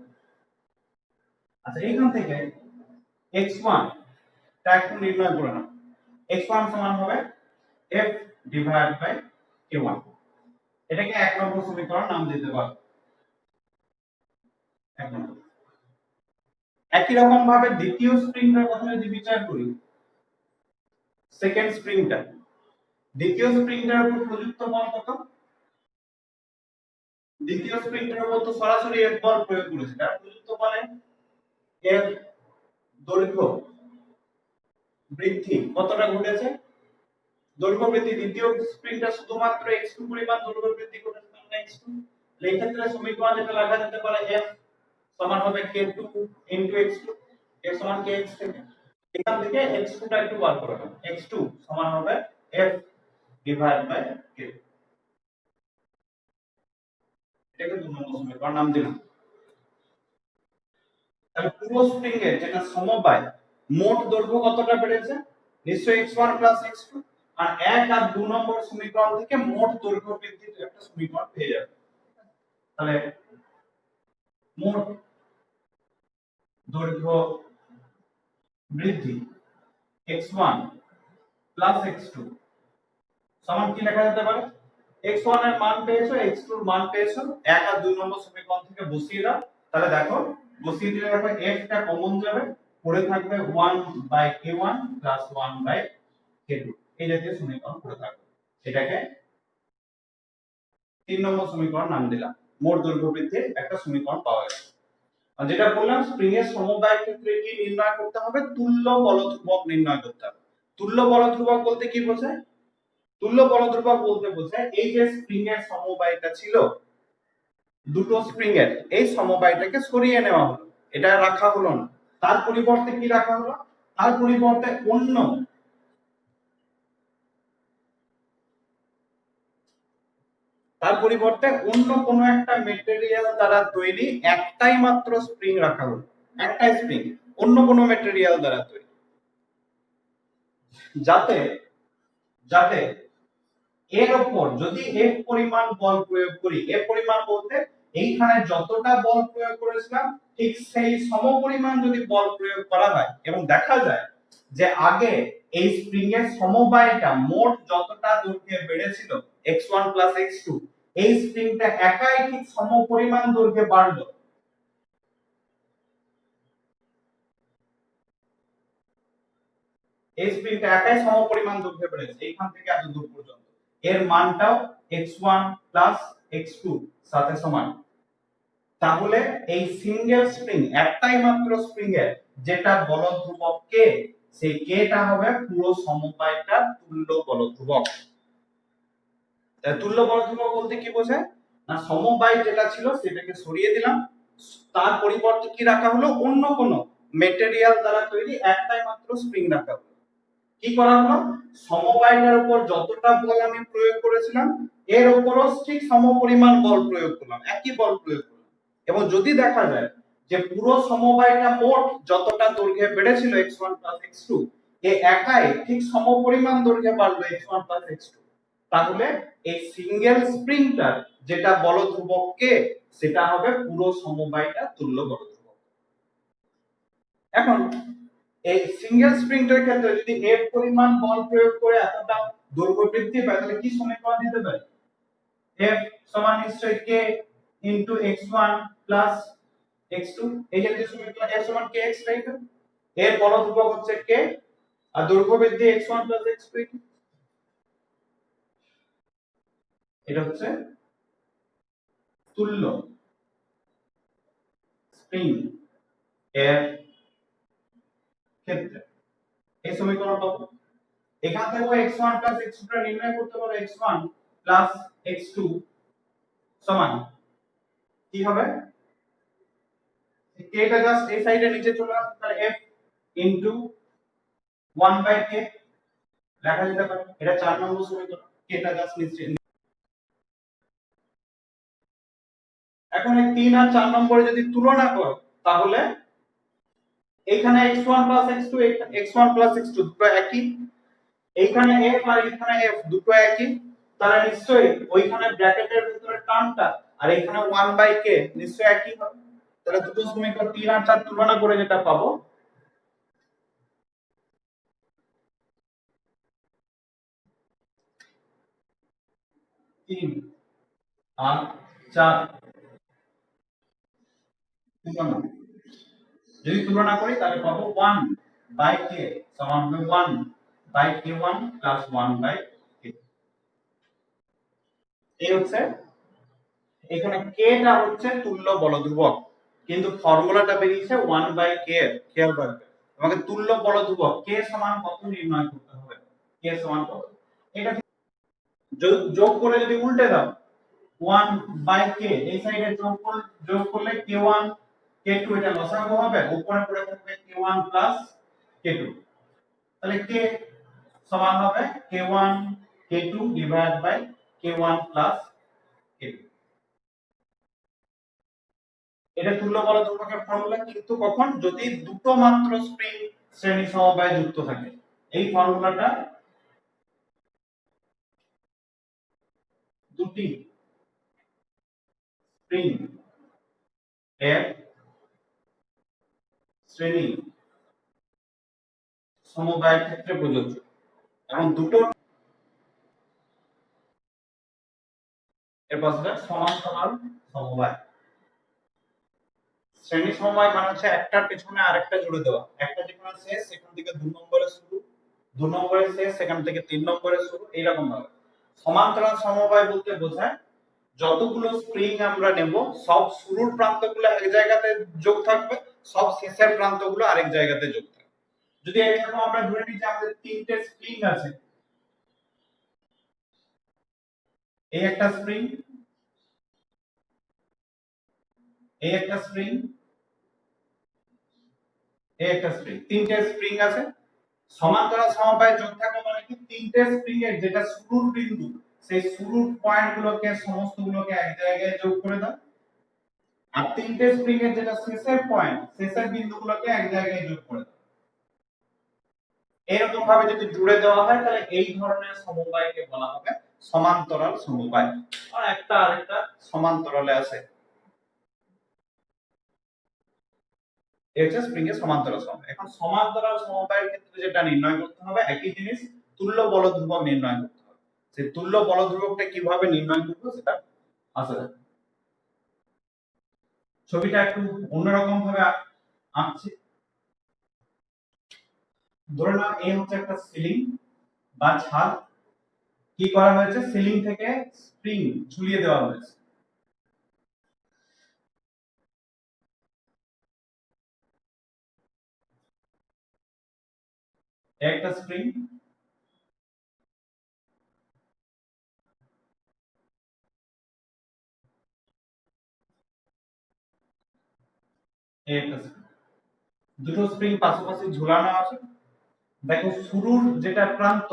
[SPEAKER 1] আচ্ছা, এইখান থেকে x1 টা একটু নির্ণয় করে নাও, x1 সমান হবে F ডিভাইড বাই k1। এটাকে এক নম্বর সমীকরণ নাম দিতে পারো, এক নম্বর। একই রকম ভাবে দ্বিতীয় স্প্রিংটার কথা যদি বিচার করি, সেকেন্ড স্প্রিংটা, দ্বিতীয় স্প্রিংটার উপর প্রযুক্ত বল কত, দ্বিতীয় স্প্রিংটার উপর তো সরাসরি এফ বল প্রয়োগ করেছে, তার প্রযুক্ত বলে এর দৈর্ঘ্য বৃদ্ধি কতটা ঘটেছে, দৈর্ঘ্য বৃদ্ধি, দ্বিতীয় স্প্রিংটা শুধুমাত্র x2 পরিমাণ দৈর্ঘ্য বৃদ্ধি করেছে, মানে x2। এই ক্ষেত্রে সমীকরণ যেটা লেখা যেতে পারে f সমান হবে k2 x2, f সমান kx থেকে এখান থেকে x2 টা একটু বার করে নাও, x2 সমান হবে f ডিভাইড বাই k। এটাকে দুই নম্বর সমীকরণ নাম দিলাম। তাহলে পুরো স্প্রিং এর যেটা সমবায়, মোট দৈর্ঘ্য কতটা বেড়েছে, নিশ্চয়ই x1 x2, আর 1 আর 2 নম্বর সমীকরণ থেকে মোট দৈর্ঘ্য বৃদ্ধির একটা সমীকরণ পেয়ে যাবে। তাহলে মোট দৈর্ঘ্য বৃদ্ধি x1 x2 সমান কি লেখা যেতে পারে, x1 এর মান পেয়েছো, x2 এর মান পেয়েছো, 1 আর 2 নম্বর সমীকরণ থেকে বসিয়ে দাও। তাহলে দেখো বসিয়ে দিলে দেখো f টা কমন যাবে, পড়ে থাকবে 1 by k1 plus 1 by k2, এই জাতীয় সমীকরণ পড়ে থাকবে। এটাকে 3 নম্বর সমীকরণ নাম দিলাম, মোট দৈর্ঘ্য বৃদ্ধির একটা সমীকরণ পাওয়া গেল। আর যেটা বললাম, স্প্রিং এর সমবায়ের ক্ষেত্রে কি নির্ণয় করতে হবে, তুল্য বল ধ্রুবক নির্ণয় করতে হবে। তুল্য বল ধ্রুবক বলতে কি বোঝায়, তুল্য বল ধ্রুবক বলতে বোঝায় এই যে স্প্রিং এর সমবায়টা ছিল দুটো স্প্রিং এর, এই সমবায়টাকে সরিয়ে নেওয়া হলো, এটা রাখা হলো না, তার পরিবর্তে কি রাখা হলো, তার পরিবর্তে অন্য কোনো একটা মেটেরিয়াল দ্বারা তৈরি একটাই মাত্র স্প্রিং রাখা হলো, একটাই স্প্রিং অন্য কোনো মেটেরিয়াল দ্বারা তৈরি, যাতে যাতে এর উপর যদি F পরিমাণ বল প্রয়োগ করি, F পরিমাণ বলতে এইখানে যতটা বল প্রয়োগ করেছিলাম ঠিক সেই সমপরিমাণ যদি বল প্রয়োগ করা হয়, এবং দেখা যায় যে আগে এই স্প্রিং এর সমবায়টা মোট যতটা দৈর্ঘ্যে বেড়েছিল x1 x2, এই স্প্রিংটা একাই ঠিক সমপরিমাণ দৈর্ঘ্যে বাড়লো, এই স্প্রিংটা একাই সমপরিমাণ দৈর্ঘ্যে বেড়েছে এইখান থেকে এত দূর পর্যন্ত, এর মানটাও x1 x2 সাথে সমান। তাহলে এই সিঙ্গেল স্প্রিং, একটাই মাত্র স্প্রিং এর যেটা বল ধ্রুবক k, সেই k টা হবে পুরো সমবায়টার তুল্য বল ধ্রুবক। তুল্য বল ধ্রুবক বলতে কি বোঝায় না, সমবায় যেটা ছিল সেটাকে সরিয়ে দিলাম, তার পরিবর্তে কি রাখা হলো, অন্য কোনো মেটেরিয়াল দ্বারা তৈরি একটাই মাত্র স্প্রিং রাখা হলো। কি করা হলো, সমবায়টার উপর যতটা বল আমি প্রয়োগ করেছিলাম এর উপরও ঠিক সমপরিমাণ বল প্রয়োগ করলাম, একই বল প্রয়োগ করলাম। এবং যদি দেখা যায় যে পুরো সমবায়টা মোট যতটা দৈর্ঘ্যে বেড়েছিল x1 x2 এ একাই ঠিক সমপরিমাণ দৈর্ঘ্যে বাড়লো x1 x2, তাহলে এই সিঙ্গেল স্প্রিংটার যেটা বল ধ্রুবক k সেটা হবে পুরো সমবায়টা তুল্য বল ধ্রুবক। এখন এই সিঙ্গেল স্প্রিংটার ক্ষেত্রে যদি F পরিমাণ বল প্রয়োগ করে এতটা দৈর্ঘ্য বৃদ্ধি পায় তাহলে কি সমীকরণ দিতে পারি, F সমান নিশ্চয়ই k into x1 plus x2, এই জাতীয় সমীকরণ F সমান kx রাইট। এর বল ধ্রুবক হচ্ছে k আর দৈর্ঘ্য বৃদ্ধি x1 প্লাস x2, এটা হচ্ছে তুল্য স্প্রিং এর ক্ষেত্রে এই সমীকরণ পাবো। এখান থেকে x1 প্লাস x2 টা নির্ণয় করতে পারো, x1 প্লাস x2 সমান কি হবে, k টা জাস্ট এই সাইডে নিচে চলে আসবে, তাহলে f ইনটু 1 বাই k লেখা যেতে পারে, এটা 4 নম্বর সমীকরণ, k টা জাস্ট নিচে। এখন এই 3 আর 4 নম্বরে যদি তুলনা করো তাহলে এইখানে x1 x2 x1 x2 দুটো একই, এইখানে f আর এখানে f দুটো একই, তাহলে নিশ্চয়ই ওইখানে ব্র্যাকেটের ভিতরে টার্মটা আর এখানে 1 বাই k নিশ্চয়ই একই হবে। তাহলে দুটো সমীকরণ 3 আর 4 তুলনা করে যেটা পাবো, 3 আর 4 তুলনা, যদি তুলনা করি তাহলে পাবো 1 বাই k সমান হবে 1 by k1 plus 1 by k। এই হচ্ছে, এখানে k টা হচ্ছে তুল্য বল ধ্রুবক, কিন্তু ফর্মুলাটা বেরিয়েছে 1 বাই k এর, খেয়াল রাখবে আমাকে তুল্য বল ধ্রুবক k সমান কত নির্ণয় করতে হবে, k সমান কত, এটা যোগ করে যদি উল্টে দাও 1 বাই k এই সাইডে যোগ করলে k1 k2 এটা লসাগু হবে, উপরে পড়ে থাকবে k1 প্লাস k2, তাহলে k সমান হবে k1 k2 divide by k1 plus k2। এটা তুল্য বল ধ্রুবকের ফর্মুলা, কিন্তু কখন, যদি দুটো মাত্র স্প্রিং শ্রেণী সমবায়ে যুক্ত থাকে। এই ফর্মুলাটা দুটি স্প্রিং এর শ্রেণী সমবায়ের ক্ষেত্রে প্রযোজ্য, এবং দুটো এর পাশে সমান্তরাল সমবায়। শ্রেণী সমবায় মানে হচ্ছে একটার পেছনে আরেকটা জুড়ে দেওয়া, একটা যেখানে শেষ সেখান থেকে 2 নম্বরে শুরু, 2 নম্বরে শেষ সেখান থেকে 3 নম্বরে শুরু, এইরকম ভাবে। সমান্তরাল সমবায় বলতে বোঝায় যতগুলো স্প্রিং আমরা নেব সব শুরুর প্রান্তগুলো এক জায়গাতে যোগ থাকবে, সব শেষের প্রান্তগুলো আরেক জায়গাতে যোগ থাকবে। যদি এরকম আমরা ধরে নিই যে আমাদের তিনটে স্প্রিং আছে, এই একটা স্প্রিং, এই একটা স্প্রিং, এই একটা স্প্রিং, তিনটে স্প্রিং আছে, সমান্তরাল সমবায়ে যোগ থাকা মানে কি তিনটে স্প্রিং এর যেটা শুরুর বিন্দু সেই শুরুর পয়েন্ট গুলোকে সমস্তগুলোকে এক জায়গায় যোগ করে দাও, আর তিনটে স্প্রিং এর যেটা শেষের পয়েন্ট শেষের বিন্দুগুলোকে এক জায়গায় যোগ করে দাও। এরকম ভাবে যদি জুড়ে দেওয়া হয় তাহলে এই ধরনের সমবায়কে বলা হবে সমান্তরাল সমবায়। আর একটা আরেকটা সমান্তরালে আছে, এই হচ্ছে স্প্রিং এর সমান্তরাল সমবায়। এখন সমান্তরাল সমবায়ের ক্ষেত্রে যেটা নির্ণয় করতে হবে একই জিনিস, তুল্য বল ধ্রুবক নির্ণয় করতে হবে। সেই তুল্য বল ধ্রুবকটা কিভাবে নির্ণয় করব সেটা আসলে ছবিটা একটু অন্যরকম ভাবে আঁকছি। ধরে নাও এই হচ্ছে একটা সিলিং বা ছাদ, কি করা হয়েছে, সিলিং থেকে স্প্রিং ঝুলিয়ে দেওয়া হয়েছে, একটা স্প্রিং, একটা স্প্রিং, দুটো স্প্রিং পাশাপাশি ঝুলানো আছে, দেখো শুরুর যেটা প্রান্ত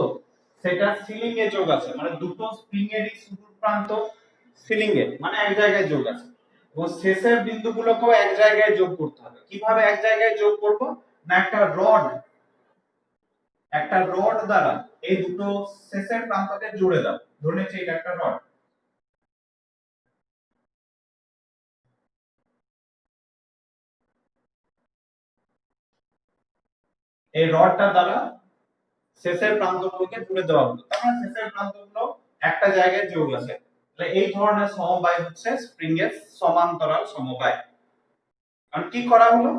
[SPEAKER 1] সেটা সিলিং এ যোগ আছে, মানে দুটো স্প্রিং এরই শুরুর প্রান্ত সিলিং এ মানে এক জায়গায় যোগ আছে, এবং শেষের বিন্দুগুলোকেও এক জায়গায় যোগ করতে হবে। কিভাবে এক জায়গায় যোগ করব? না একটা রড দ্বারা এই দুটো শেষের প্রান্তকে জুড়ে দাও। ধরে নিচ্ছি এটা একটা রড, এই রডটা দ্বারা শেষের প্রান্তগুলোকে জুড়ে দেওয়া হলো, তার মানে শেষের প্রান্তগুলো একটা জায়গায় যোগ আছে। তাহলে এই ধরনের সমবায় হচ্ছে স্প্রিং এর সমান্তরাল সমবায়। আর কি করা হলো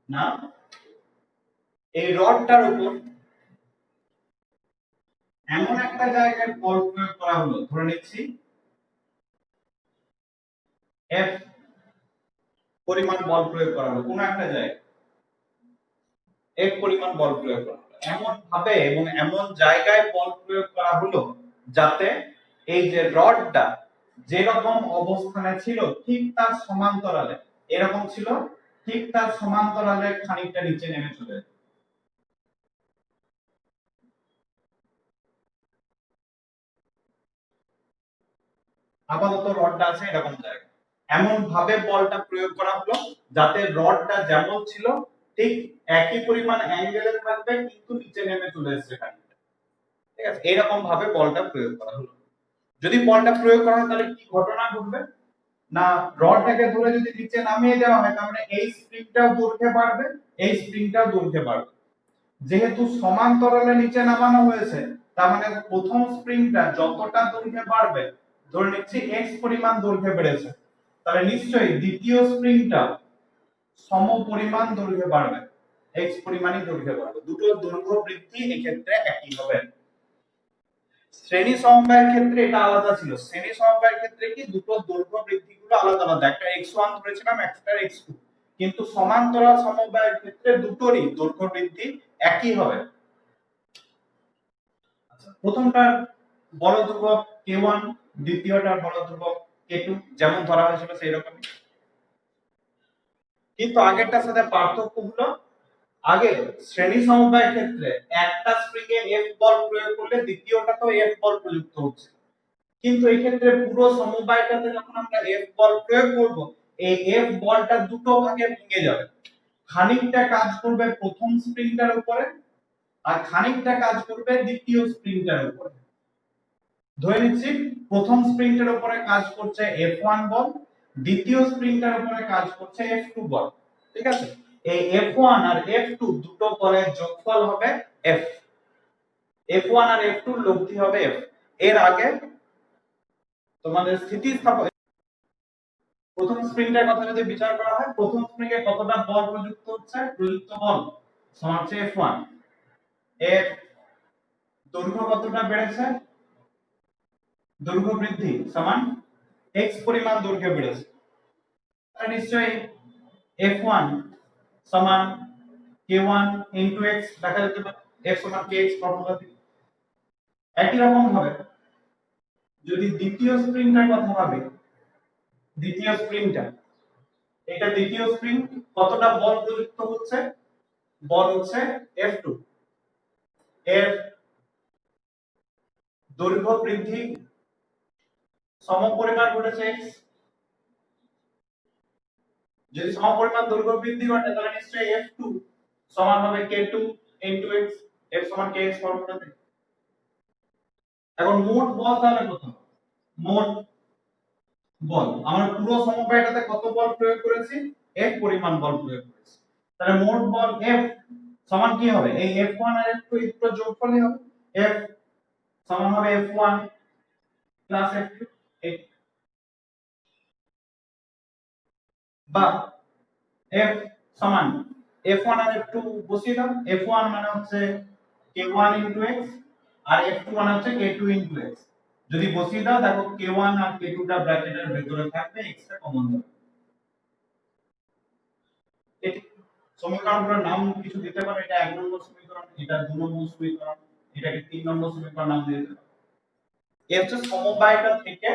[SPEAKER 1] না, এই রডটার উপর এমন একটা জায়গায় বল প্রয়োগ করা হলো, ধরে নিচ্ছি F পরিমাণ বল প্রয়োগ করা হলো কোন একটা জায়গায়, F পরিমাণ বল প্রয়োগ করা হলো এমন ভাবে এবং এমন জায়গায় বল প্রয়োগ করা হলো যাতে এই যে রডটা যেরকম অবস্থানে ছিল ঠিক তার সমান্তরালে, এরকম ছিল ঠিক তার সমান্তরালে খানিকটা নিচে নেমে চলে যায়। আপাতত রডটা আছে এরকম জায়গায়, এমন ভাবে বলটা প্রয়োগ করা হলো যাতে রডটা যেমন ছিল ঠিক একই পরিমাণ অ্যাঙ্গেলে থাকবে কিন্তু নিচে নেমে চলে আসছে খানিকটা। ঠিক আছে, এরকম ভাবে বলটা প্রয়োগ করা হলো। যদি বলটা প্রয়োগ করা হয় তাহলে কি ঘটনা ঘটবে না, রডটাকে ধরে যদি নিচে নামিয়ে দেওয়া হয় তার মানে এই স্প্রিংটাও দৈর্ঘ্যে বাড়বে, এই স্প্রিংটাও দৈর্ঘ্যে বাড়বে। যেহেতু সমান্তরালে নিচে নামানো হয়েছে তার মানে প্রথম স্প্রিংটা যতটা দৈর্ঘ্যে বাড়বে, ধরে নিচ্ছি x পরিমাণ দৈর্ঘ্যে বেড়েছে, তাহলে নিশ্চয়ই দ্বিতীয় স্প্রিংটা সম পরিমাণ দৈর্ঘ্যে বাড়বে, x পরিমাণই দৈর্ঘ্যে বাড়বে। দুটো দৈর্ঘ্য বৃদ্ধি এক্ষেত্রে একই হবে। শ্রেণী সমবায়ের ক্ষেত্রে এটা আলাদা ছিল, শ্রেণী সমবায়ের ক্ষেত্রে কি দুটো দৈর্ঘ্য বৃদ্ধিগুলো আলাদা আলাদা, একটা x1 ধরেছিলাম একটা x2, কিন্তু সমান্তরাল সমবায়ের ক্ষেত্রে দুটোরই দৈর্ঘ্য বৃদ্ধি একই হবে। আচ্ছা, প্রথমটা বড় ধ্রুবক k1, দ্বিতীয়টা বড় ধ্রুবক k2, যেমন ধরা হয়েছিল সেই রকমই, কিন্তু আগেরটার সাথে পার্থক্য হলো আগে শ্রেণী সমবায়ের ক্ষেত্রে একটা স্প্রিং এ F বল প্রয়োগ করলে দ্বিতীয়টা তো F বল প্রযুক্ত হচ্ছে, কিন্তু এই ক্ষেত্রে পুরো সমবায়টাতে যখন আমরা F বল প্রয়োগ করব এই F বলটা দুটো ভাগে ভেঙে যাবে, খানিকটা কাজ করবে প্রথম স্প্রিংটার উপরে আর খানিকটা কাজ করবে দ্বিতীয় স্প্রিংটার উপরে। ধরে নিচ্ছি প্রথম স্প্রিংটার উপরে কাজ করছে F1 বল, দ্বিতীয় স্প্রিংটার উপরে কাজ করছে F2 বল। ঠিক আছে, এই F1 আর F2 দুটো বলের যোগফল হবে F, F1 আর F2 এর লব্ধি হবে F। এর আগে তোমাদের স্থিতিস্থাপক প্রথম স্প্রিংটার কথা যদি বিচার করা হয়, প্রথম স্প্রিং এ কতটা বল প্রযুক্ত হচ্ছে, প্রযুক্ত বল সমান হচ্ছে F1, এর দৈর্ঘ্য কতটা বেড়েছে, দৈর্ঘ্য বৃদ্ধি সমান x পরিমাণ দৈর্ঘ্য বেড়েছে, তাহলে নিশ্চয়ই F1 সমান k1 x দেখা যেতে পারে, f সমান kx ফর্মুলা থেকে। একই রকম ভাবে যদি দ্বিতীয় স্প্রিংটার কথা ভাবি, দ্বিতীয় স্প্রিংটা এটা দ্বিতীয় স্প্রিং কতটা বল প্রযুক্ত হচ্ছে, বল হচ্ছে F2, এর দৈর্ঘ্য বৃদ্ধি সমপরিমাণ ঘটেছে x, যদি সমপরিমাণ দৈর্ঘ্য বৃদ্ধি ঘটে তাহলে নিশ্চয়ই F2 সমান হবে k2 x, f সমান kx ফর্মুলাতে। এখন মোট বল তাহলে কত, মোট বল আমরা পুরো সমবায়টাতে কত বল প্রয়োগ করেছি, F পরিমাণ বল প্রয়োগ করেছি, তাহলে মোট বল F সমান কি হবে, এই F1 আর F2 এর দুটো যোগফলই হবে, F সমান হবে F1 প্লাস F2, বা F সমান F1 আর F2 বসিয়ে দাও, F1 মানে হচ্ছে k1 x আর F2 মানে হচ্ছে k2 x, যদি বসিয়ে দাও দেখো k1 আর k2 টা ব্র্যাকেটের ভিতরে থাকবে, x টা কমন যাবে। এটি সমীকরণগুলোর নাম কিছু দিতে পারো, এটা 1 নম্বর সমীকরণ, এটা 2 নম্বর সমীকরণ, এটাকে 3 নম্বর সমীকরণ নাম দিয়ে দিতে পারো। এই হচ্ছে সমবায়টা থেকে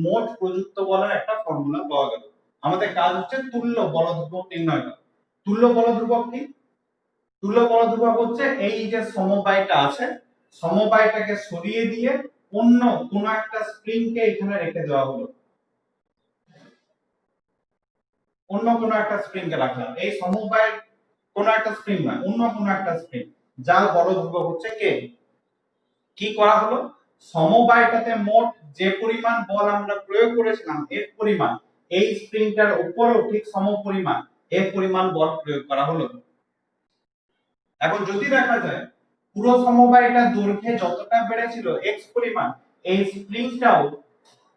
[SPEAKER 1] মোট প্রযুক্ত বলের একটা ফর্মুলা পাওয়া গেল। আমাদের কাজ হচ্ছে তুল্য বল ধ্রুবক নির্ণয় করা। তুল্য বল ধ্রুবক কি, তুল্য বল ধ্রুবক হচ্ছে এই যে সমবায়টা আছে, সমবায়টাকে সরিয়ে দিয়ে অন্য কোন একটা স্প্রিং কে এখানে রেখে দেওয়া হলো, অন্য কোন একটা স্প্রিং কে রাখলাম। এই সমবায় কোন একটা স্প্রিং না, অন্য কোন একটা স্প্রিং, যার বল ধ্রুবক হচ্ছে কে। কি করা হলো, সমবায়টাতে মোট যে পরিমাণ বল আমরা প্রয়োগ করেছিলাম এর পরিমাণ, এই স্প্রিংটার উপরেও ঠিক সমপরিমাণ এর পরিমাণ বল প্রয়োগ করা হলো। এখন যদি দেখা যায় পুরো সমবায়টা দৈর্ঘ্যে যতটা বেড়েছিল x পরিমাণ, এই স্প্রিংটাও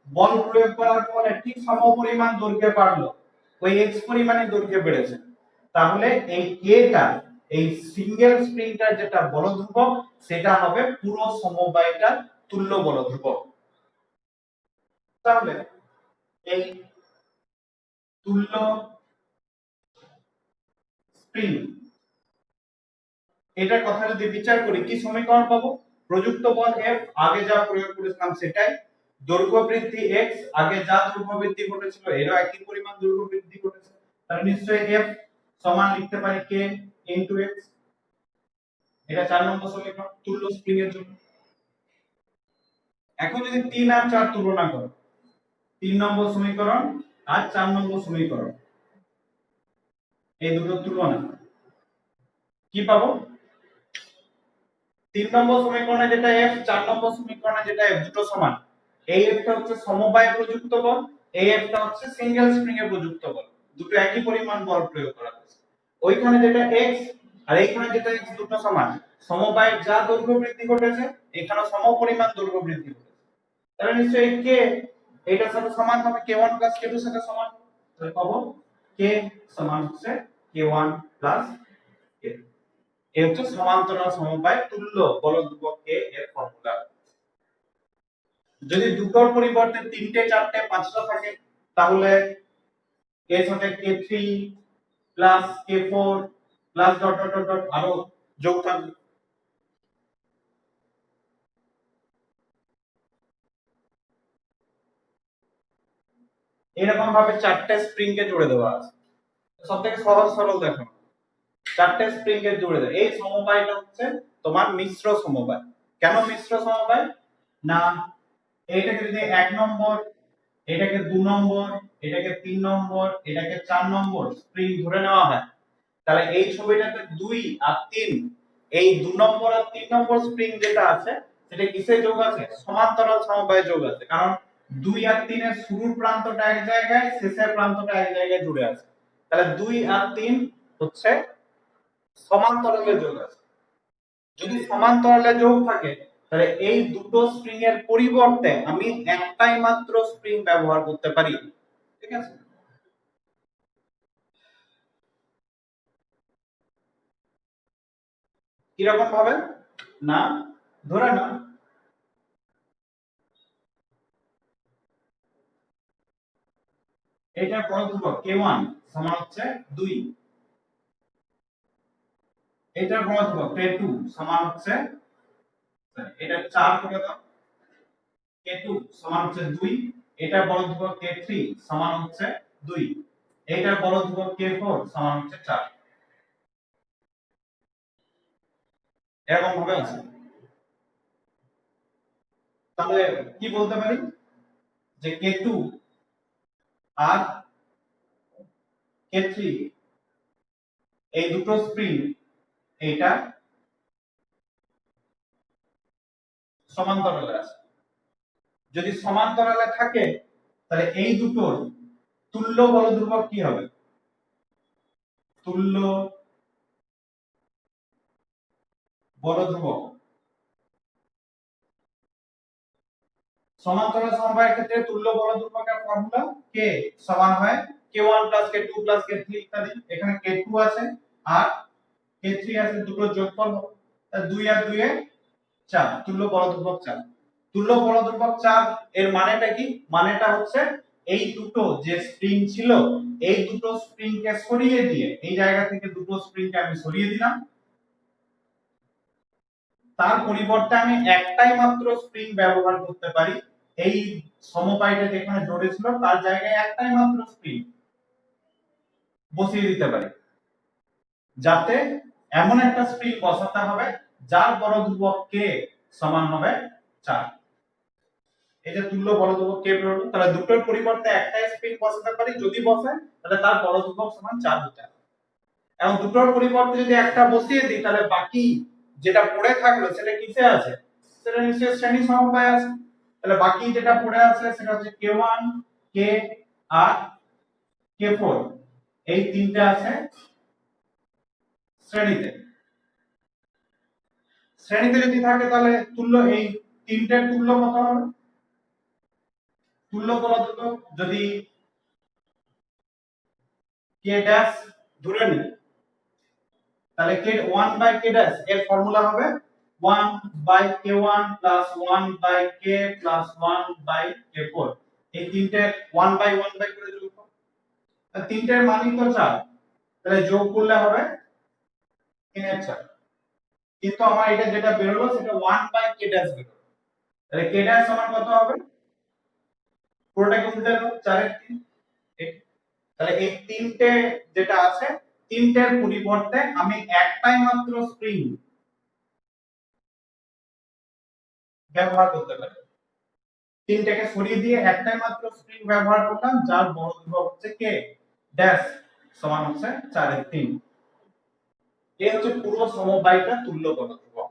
[SPEAKER 1] বল প্রয়োগ করার ফলে ঠিক সমপরিমাণ দৈর্ঘ্যে বাড়লো, ওই x পরিমাণে দৈর্ঘ্যে বেড়েছে, তাহলে এই k টা, এই সিঙ্গেল স্প্রিংটার যেটা বল ধ্রুবক সেটা হবে পুরো সমবায়টার তুল্য বল ধ্রুবক। তাহলে এই তুল্য স্প্রিং এটার কথা যদি বিচার করি কি সমীকরণ পাবো, প্রযুক্ত বল F আগে যা প্রয়োগ করেছিলাম সেটাই, দৈর্ঘ্য বৃদ্ধি x আগে যা দৈর্ঘ্য বৃদ্ধি ঘটেছিল এরও একই পরিমাণ দৈর্ঘ্য বৃদ্ধি ঘটেছে, তাহলে নিশ্চয়ই F সমান লিখতে পারি k x। এটা 4 নম্বর সমীকরণ তুল্য স্প্রিং এর জন্য। এখন যদি 3 আর 4 তুলনা করো, 3 নম্বর সমীকরণ আর 4 নম্বর সমীকরণ, এই দুটো তুলনা কি পাবো, 3 নম্বর সমীকরণে যেটা f, 4 নম্বর সমীকরণে যেটা f, দুটো সমান। এই f টা হচ্ছে সমবায় প্রযুক্ত বল, এই f টা হচ্ছে সিঙ্গেল স্প্রিং এ প্রযুক্ত বল, দুটো একই পরিমাণ বল প্রয়োগ করা হয়েছে। ওইখানে যেটা x আর এইখানে যেটা x দুটো সমান, সমবায়ের যা দৈর্ঘ্য বৃদ্ধি ঘটেছে এখানে সমপরিমাণ দৈর্ঘ্য বৃদ্ধি ঘটেছে, তাহলে নিশ্চয়ই k এটার সাথে সমান হবে, k1 k2 এর সাথে সমান, তাহলে পাবো k সমান হচ্ছে k1 k। এই হচ্ছে সমান্তরাল সমবায় তুল্য বল ধ্রুবক কে এর ফর্মুলা। যদি দুটোর পরিবর্তে 3টে 4টে 5টা থাকে তাহলে এর সাথে k3 k4 dot dot dot আরো যোগ থাকবে। এরকম ভাবে 4টে স্প্রিং কে জুড়ে দেওয়া আছে, সবথেকে সহজ সরল দেখো, 4টে স্প্রিং কে জুড়ে দেয়, এই সমবায়টা হচ্ছে তোমার মিশ্র সমবায়। কেন মিশ্র সমবায় না, এইটাকে যদি 1 নম্বর, এটাকে 2 নম্বর, এটাকে 3 নম্বর, এটাকে 4 নম্বর স্প্রিং ধরে নেওয়া হয়, তাহলে এই ছবিটাতে 2 আর 3, এই 2 নম্বর আর 3 নম্বর স্প্রিং যেটা আছে সেটা কিসে যোগ আছে, সমান্তরাল সমবায়ে যোগ আছে, কারণ 2 আর 3 এর শুরুর প্রান্তটা এক জায়গায়, শেষের প্রান্তটা এক জায়গায় জুড়ে আছে, তাহলে 2 আর 3 হচ্ছে সমান্তরালে যোগ আছে। যদি সমান্তরালে যোগ থাকে তাহলে এই দুটো স্প্রিং এর পরিবর্তে আমি একটাই মাত্র স্প্রিং ব্যবহার করতে পারি, ঠিক আছে। কি রকম ভাবে না, ধরে না এটা বল ধ্রুবক k1 সমান হচ্ছে 2, এটা বল ধ্রুবক k2 সমান হচ্ছে, এটা 4 করে দাও, k2 সমান হচ্ছে 2, এটা বল ধ্রুবক k3 সমান হচ্ছে 2, এটা বল ধ্রুবক k4 সমান হচ্ছে 4, এরকম ভাবে আছে। তাহলে কি বলতে পারি যে k2 আর k3 এই দুটো স্প্রিং এটা সমান্তরালে আছে, যদি সমান্তরালে থাকে তাহলে এই দুটোর তুল্য বল ধ্রুবক কি হবে, তুল্য বল ধ্রুবক সমান্তরাল সমবায়ের ক্ষেত্রে তুল্য বল ধ্রুবকের ফর্মুলা k সমান হয় k1 k2 k3 ইত্যাদি, এখানে k2 আছে আর k3 আছে, দুটো যোগফল হবে, তাহলে 2 আর 2 এ 4, তুল্য বল ধ্রুবক 4। তুল্য বল ধ্রুবক 4 এর মানেটা কি, মানেটা হচ্ছে এই দুটো যে স্প্রিং ছিল এই দুটো স্প্রিং কে সরিয়ে দিয়ে, এই জায়গা থেকে দুটো স্প্রিং কে আমি সরিয়ে দিলাম, তার পরিবর্তে আমি একটাই মাত্র স্প্রিং ব্যবহার করতে পারি, এই সমবায়টা যেখানে জড়িয়েছিল তার জায়গায় একটাই মাত্র স্প্রিং বসিয়ে দিতে পারি, যাতে এমন একটা স্প্রিং বসাতে হবে যার বড় ধ্রুবক কে সমান হবে 4। এই যে তুল্য বড় ধ্রুবক কে বের হলো, তাহলে দুটোর পরিবর্তে একটা স্প্রিং বসাতে পারি, যদি বসে তাহলে তার বড় ধ্রুবক সমান 4 হতে হবে। এবং দুটোর পরিবর্তে যদি একটা বসিয়ে দিই তাহলে বাকি যেটা পড়ে থাকলো সেটা কিসে আছে, সেটা নিশ্চয়ই শ্রেণী সমবায় আছে। তাহলে বাকি যেটা পড়ে আছে সেটা হচ্ছে k1 k আর k4, এই তিনটা আছে শ্রেণীতে। শ্রেণীতে যদি থাকে তাহলে তুল্য এই তিনটের তুল্য কত হবে, তুল্য বলতো তো যদি k ড্যাশ ধরে নিই তাহলে k1 বাই k ড্যাশ এর ফর্মুলা হবে 1 by k1 plus 1 by k plus 1 by k4। এই তিনটে 1 বাই 1 বাই করে যোগ করো, তাহলে তিনটের মানই তো 4, তাহলে যোগ করলে হবে 3 এর 4। কিন্তু আমার এটা যেটা বেরোলো সেটা 1 বাই k ড্যাশ বেরোলো, তাহলে k ড্যাশ সমান কত হবে, পুরোটাকে উল্টে দাও 4 এর 3। তাহলে এই তিনটে যেটা আছে তিনটের পরিবর্তে আমি একটাই মাত্র স্প্রিং ব্যবহার করতে পারি, তিনটাকে সরিয়ে দিয়ে একটাই মাত্র স্প্রিং ব্যবহার করলাম যার বড় ধ্রুবক হচ্ছে কে ড্যাশ সমান হচ্ছে 4 এর 3। এই হচ্ছে পুরো সমবায়টা তুল্য বড় ধ্রুবক।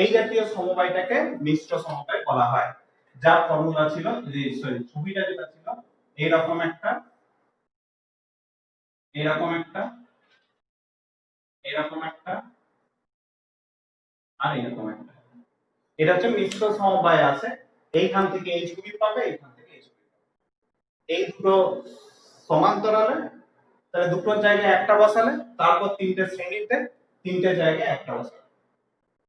[SPEAKER 1] এই জাতীয় সমবায়টাকে মিশ্র সমবায় বলা হয়, যার ফর্মুলা ছিল যে সরি ছবিটা যেটা ছিল এইরকম একটা, এরকম একটা, এরকম একটা আর এরকম একটা। এটা হচ্ছে মিশ্র সমবায় আছে, এইখান থেকে এই ছবি পাবে, এইখান থেকে এই ছবি পাবে। এই দুটো সমান্তরালে, তাহলে দুটোর জায়গায় একটা বসালে, তারপর তিনটে শ্রেণীতে তিনটে জায়গায় একটা বসালে।